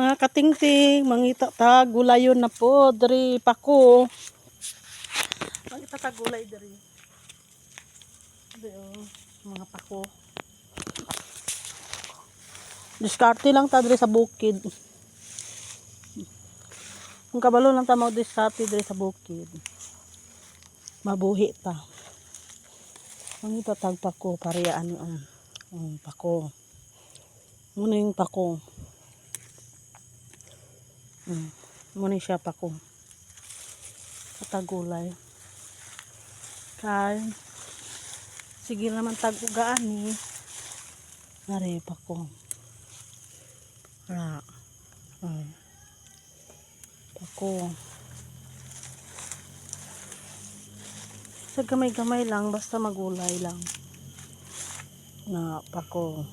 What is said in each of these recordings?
Mga katingting, mangita ta gulayon na po diri pako. Mangita ta gulay diri. Mga pako. Diskarte lang ta diri sa bukid. Kung kabalo lang ta mag diskarte diri sa bukid. Mabuhi ta. Mangita tag pako pariyaan pako. Muna yung pako. Muna siya pako. Katagulay. Kay sige naman tagugaan ni. Nare pako. Ra. Pako. Sa gamay-gamay lang basta magulay lang. Na pako.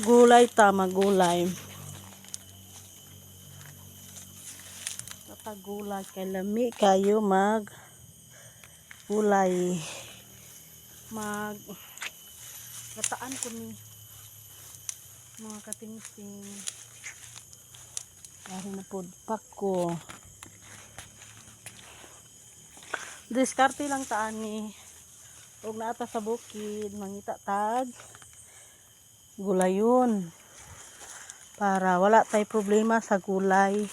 Gulay ta magulay. Tatagulay kay lami kayo mag gulay. Gataan ko ni mga katingting. Dari na po pako. Diskarte lang taan ni. Huwag na ata sa bukid. Mangita tag gulayon. Para wala tay problema sa gulay.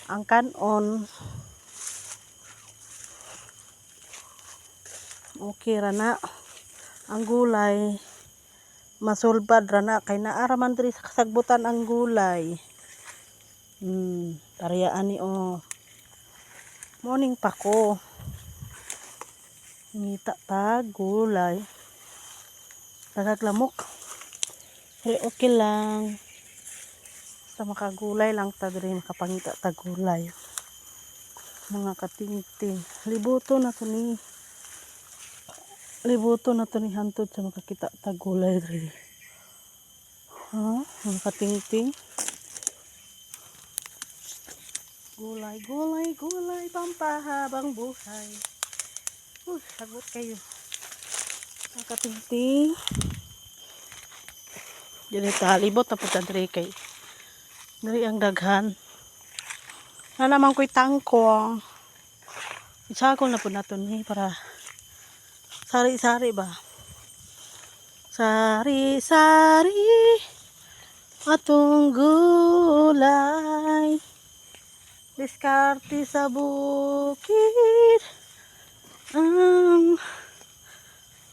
Ang kanon okay rana. Ang gulay masulbad rana kay naaraman diri sa kasagbutan ang gulay. Tariyaan ni morning pako. Ngita ta gulay. Tagaglamok. Okay lang. Sa makagulay lang ta diri makapangita ta gulay. Mga katingting. Libuto na to ni hantod sa makakita ta gulay diri. Mga katingting. Gulay pampahabang buhay. Sagot kayo. Mga katingting. Dili ta libot na punta diri kay diri ang daghan. Na naman ko'y tangkong. Isakol na po nato ni para sari-sari ba? Sari-sari atong gulay. Diskarte sa bukid ang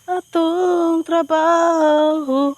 atong trabaho.